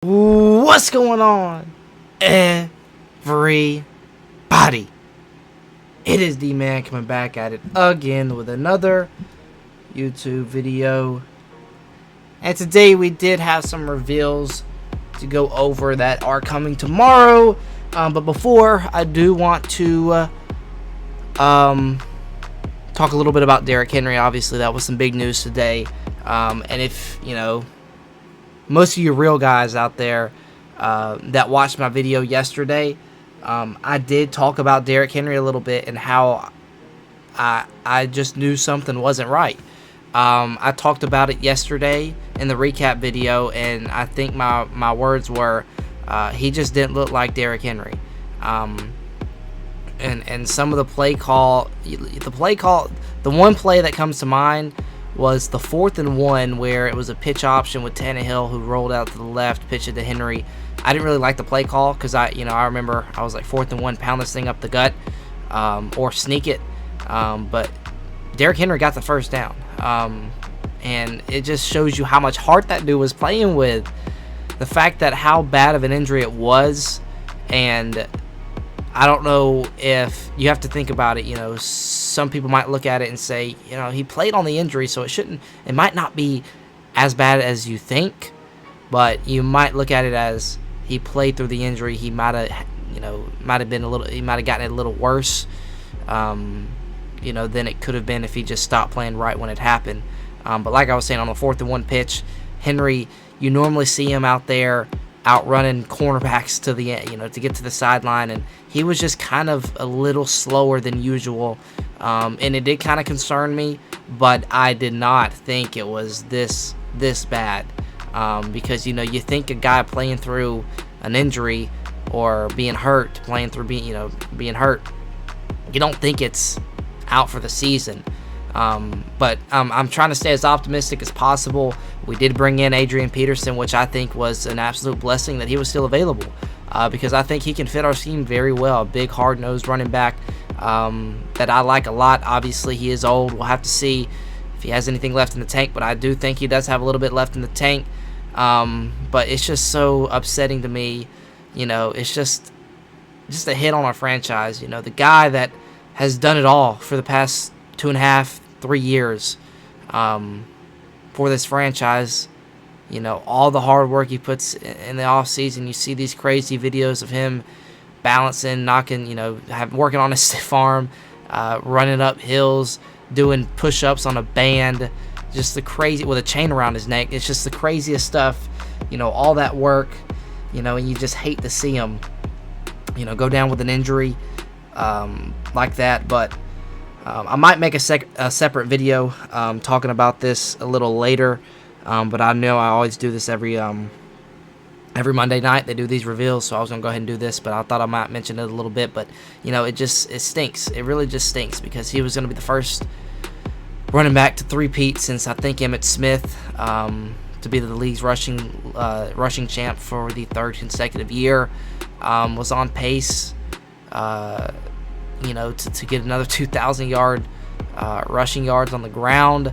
What's going on, everybody? It is D-Man coming back at it again with another YouTube video. And today we did have some reveals to go over that are coming tomorrow. But before, I do want to talk a little bit about Derrick Henry. Obviously, that was some big news today. And if, most of you real guys out there that watched my video yesterday, I did talk about Derrick Henry a little bit and how I just knew something wasn't right. I talked about it yesterday in the recap video, and I think my words were, he just didn't look like Derrick Henry. And some of the one play that comes to mind was the 4th and 1 where it was a pitch option with Tannehill who rolled out to the left, pitched it to Henry. I didn't really like the play call because I remember I was like 4th and 1, pound this thing up the gut, or sneak it. But Derrick Henry got the first down, and it just shows you how much heart that dude was playing with. The fact that how bad of an injury it was, and I don't know if you have to think about it. Some people might look at it and say, he played on the injury, so it might not be as bad as you think, but you might look at it as he played through the injury. He might have gotten it a little worse, than it could have been if he just stopped playing right when it happened. But like I was saying, on the 4th and 1 pitch, Henry, you normally see him out there outrunning cornerbacks to the to get to the sideline, and he was just kind of a little slower than usual, and it did kind of concern me, but I did not think it was this bad, because you think a guy playing through an injury or being hurt, being hurt, you don't think it's out for the season. But I'm trying to stay as optimistic as possible. We did bring in Adrian Peterson, which I think was an absolute blessing that he was still available, because I think he can fit our scheme very well. A big, hard-nosed running back that I like a lot. Obviously, he is old. We'll have to see if he has anything left in the tank, but I do think he does have a little bit left in the tank. But it's just so upsetting to me. It's just a hit on our franchise. The guy that has done it all for the past 2.5, 3 years for this franchise. All the hard work he puts in the off season. You see these crazy videos of him balancing, knocking, working on his stiff arm, running up hills, doing push-ups on a band, just the crazy, with a chain around his neck. It's just the craziest stuff. All that work, and you just hate to see him, go down with an injury like that. But I might make a separate video talking about this a little later, but I know I always do this every Monday night. They do these reveals, so I was gonna go ahead and do this, but I thought I might mention it a little bit. But it stinks. It really just stinks, because he was gonna be the first running back to three-peat since I think Emmitt Smith, to be the league's rushing champ for the 3rd consecutive year. Was on pace, to get another 2,000 rushing yards on the ground.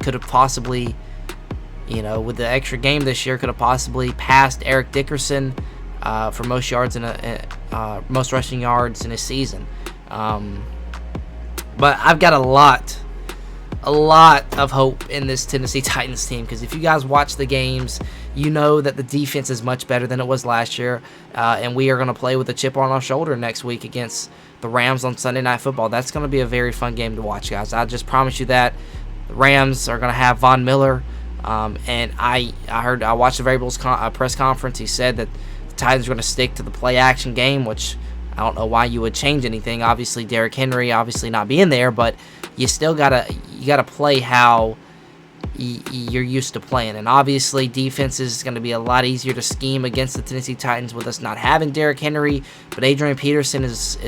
Could have possibly, with the extra game this year, could have possibly passed Eric Dickerson for most most rushing yards in his season. But I've got a lot of hope in this Tennessee Titans team, because if you guys watch the games, you know that the defense is much better than it was last year, and we are going to play with a chip on our shoulder next week against the Rams on Sunday Night Football. That's going to be a very fun game to watch, guys. I just promise you that. The Rams are going to have Von Miller, and I watched the Variables press conference. He said that the Titans are going to stick to the play-action game, which I don't know why you would change anything. Obviously, Derrick Henry obviously not being there, but you still gotta play how you're used to playing. And obviously, defense is going to be a lot easier to scheme against the Tennessee Titans with us not having Derrick Henry. But Adrian Peterson is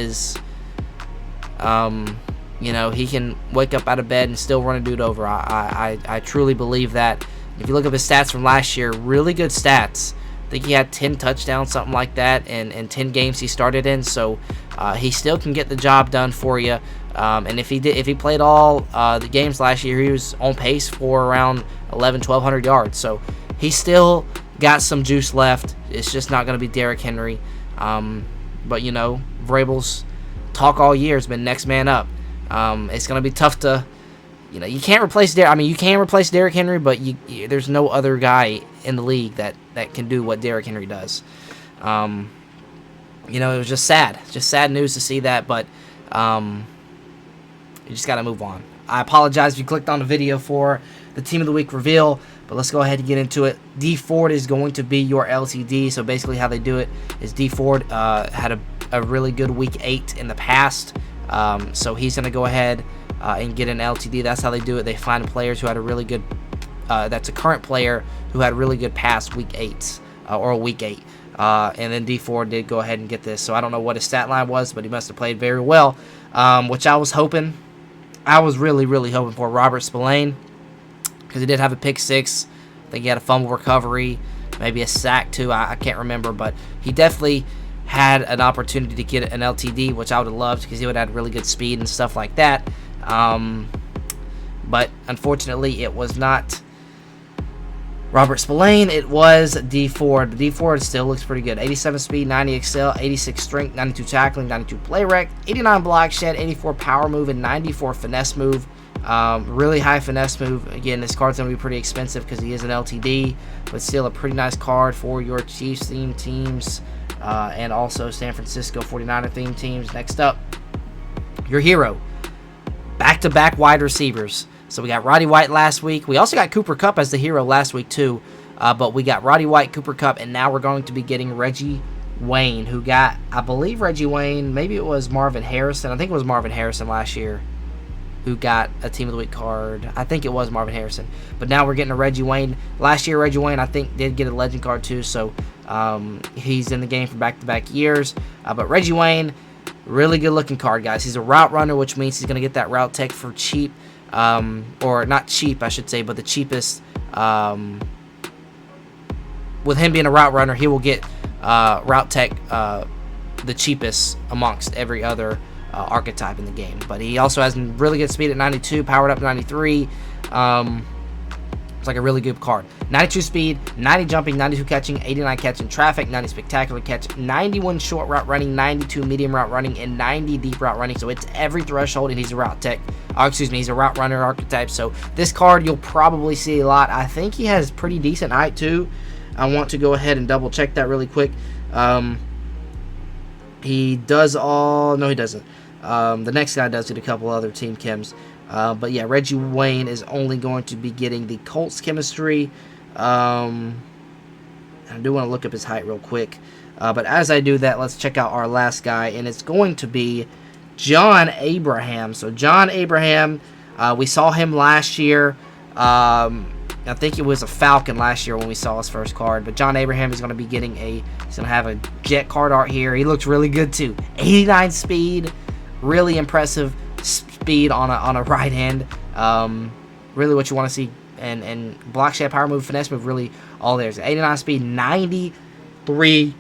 he can wake up out of bed and still run a dude over. I truly believe that. If you look up his stats from last year, really good stats. I think he had 10 touchdowns, something like that, in 10 games he started in. So he still can get the job done for you And if he played all the games last year, he was on pace for around 1,100 yards. So he still got some juice left. It's just not going to be Derrick Henry. But Vrabel's talk all year has been next man up. It's going to be tough to, you can't replace you can replace Derrick Henry, but there's no other guy in the league that can do what Derrick Henry does. It was just sad news to see that, but you just got to move on. I apologize if you clicked on the video for the Team of the Week reveal, but let's go ahead and get into it. D Ford is going to be your LTD. So basically how they do it is D Ford had a really good Week 8 in the past. So he's going to go ahead and get an LTD. That's how they do it. They find players who had a really good, that's a current player who had really good past Week 8 or Week 8. And then D Ford did go ahead and get this. So I don't know what his stat line was, but he must have played very well, which I was hoping. I was really, really hoping for Robert Spillane, because he did have a pick 6. I think he had a fumble recovery, maybe a sack too. I can't remember, but he definitely had an opportunity to get an LTD, which I would have loved, because he would have had really good speed and stuff like that. But unfortunately, it was not Robert Spillane. It was D Ford. D Ford still looks pretty good. 87 speed, 90 excel, 86 strength, 92 tackling, 92 play rec, 89 block shed, 84 power move, and 94 finesse move. Really high finesse move. Again, this card's going to be pretty expensive because he is an LTD, but still a pretty nice card for your Chiefs theme teams and also San Francisco 49er theme teams. Next up, your hero. Back-to-back wide receivers. So we got Roddy White last week. We also got Cooper Kupp as the hero last week too. But we got Roddy White, Cooper Kupp, and now we're going to be getting Reggie Wayne, who got, I believe Reggie Wayne, maybe it was Marvin Harrison. I think it was Marvin Harrison last year who got a Team of the Week card. I think it was Marvin Harrison. But now we're getting a Reggie Wayne. Last year, Reggie Wayne, I think, did get a legend card too. So he's in the game for back-to-back years. But Reggie Wayne, really good-looking card, guys. He's a route runner, which means he's going to get that route tech for cheap. Or not cheap, I should say, but the cheapest. With him being a route runner, he will get route tech the cheapest amongst every other archetype in the game. But he also has really good speed at 92, powered up to 93. It's like a really good card. 92 speed, 90 jumping, 92 catching, 89 catching traffic, 90 spectacular catch, 91 short route running, 92 medium route running, and 90 deep route running. So it's every threshold, and he's a route tech. He's a route runner archetype. So this card you'll probably see a lot. I think he has pretty decent height too. I want to go ahead and double check that really quick. He does all... No, he doesn't. The next guy does get a couple other team chems. But yeah, Reggie Wayne is only going to be getting the Colts chemistry. I do want to look up his height real quick. But as I do that, let's check out our last guy. And it's going to be John Abraham. So John Abraham, we saw him last year. I think it was a Falcon last year when we saw his first card. But John Abraham is going to be getting he's going to have a jet card art here. He looks really good too. 89 speed, really impressive speed on a right hand. Really what you want to see. And block shed, power move, finesse move, really all there. 89 speed, 93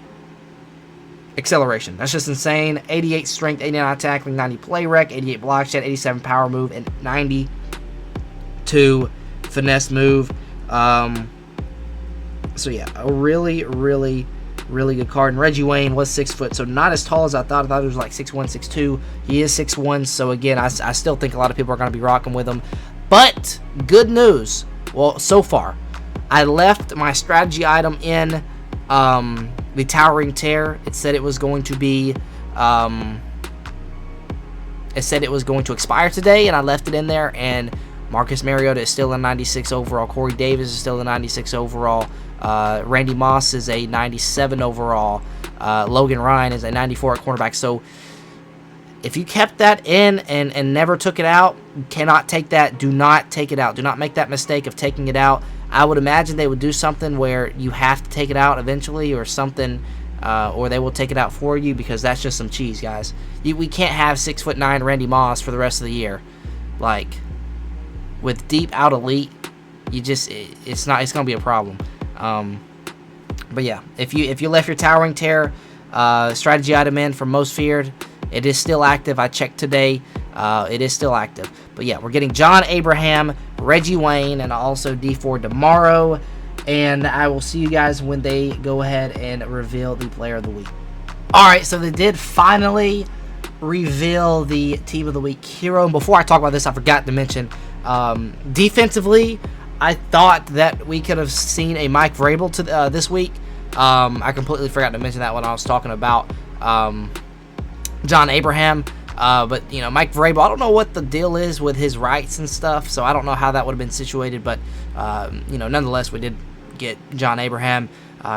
acceleration. That's just insane. 88 strength, 89 tackling, 90 play rec, 88 block shed, 87 power move, and 92 finesse move. So yeah, a really, really, really good card. And Reggie Wayne was 6 foot, so not as tall as I thought. I thought he was like 6'1", 6'2". He is 6'1", so again, I still think a lot of people are going to be rocking with him. But good news. Well, so far, I left my strategy item in the Towering Tear. It said it was going to be expire today, and I left it in there. And Marcus Mariota is still a 96 overall. Corey Davis is still a 96 overall. Randy Moss is a 97 overall. Logan Ryan is a 94 at cornerback. So if you kept that in and never took it out, you cannot take that. Do not take it out. Do not make that mistake of taking it out. I would imagine they would do something where you have to take it out eventually, or something, or they will take it out for you, because that's just some cheese, guys. We can't have 6'9" Randy Moss for the rest of the year. Like, with deep out elite, it's gonna be a problem. But yeah, if you left your Towering Tear strategy item in for Most Feared, it is still active. I checked today. It is still active. But yeah, we're getting John Abraham, Reggie Wayne, and also D4 tomorrow. And I will see you guys when they go ahead and reveal the player of the week. Alright, so they did finally reveal the team of the week hero. And before I talk about this, I forgot to mention, defensively, I thought that we could have seen a Mike Vrabel this week. I completely forgot to mention that when I was talking about John Abraham. But, you know, Mike Vrabel, I don't know what the deal is with his rights and stuff, so I don't know how that would have been situated. But, you know, nonetheless, we did get John Abraham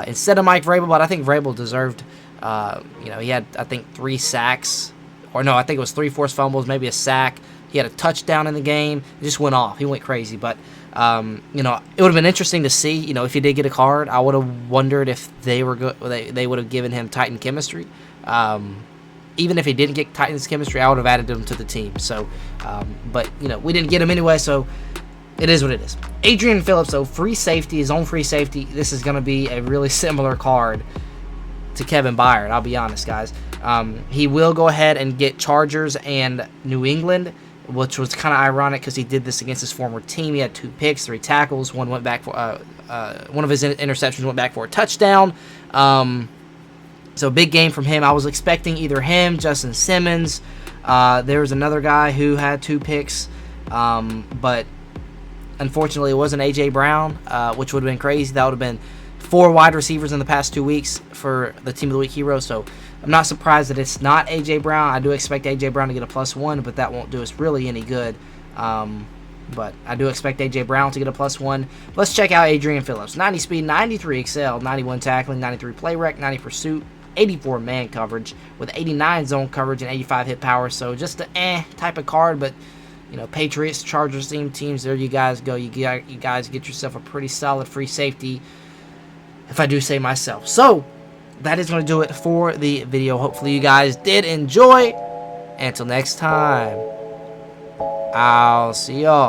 instead of Mike Vrabel. But I think Vrabel deserved, you know, he had, I think, 3 sacks. Or no, I think it was 3 forced fumbles, maybe a sack. He had a touchdown in the game. It just went off. He went crazy. But, you know, it would have been interesting to see, you know, if he did get a card. I would have wondered if they were they would have given him Titan chemistry. Even if he didn't get Titans chemistry, I would have added him to the team. So, but, you know, we didn't get him anyway, so it is what it is. Adrian Phillips, so free safety, his own free safety. This is going to be a really similar card to Kevin Byard, I'll be honest, guys. He will go ahead and get Chargers and New England, which was kind of ironic because he did this against his former team. He had 2 picks, 3 tackles. One went back for one of his interceptions went back for a touchdown. So big game from him. I was expecting either him, Justin Simmons. There was another guy who had 2 picks, but unfortunately it wasn't A.J. Brown, which would have been crazy. That would have been 4 wide receivers in the past 2 weeks for the Team of the Week hero. So I'm not surprised that it's not A.J. Brown. I do expect A.J. Brown to get a +1, but that won't do us really any good. But I do expect A.J. Brown to get a +1. Let's check out Adrian Phillips. 90 speed, 93 excel, 91 tackling, 93 play rec, 90 pursuit, 84 man coverage with 89 zone coverage and 85 hit power. So just a type of card, but you know, Patriots, Chargers teams, there you guys go. You guys get yourself a pretty solid free safety, if I do say myself. So that is going to do it for the video. Hopefully you guys did enjoy. Until next time, I'll see y'all.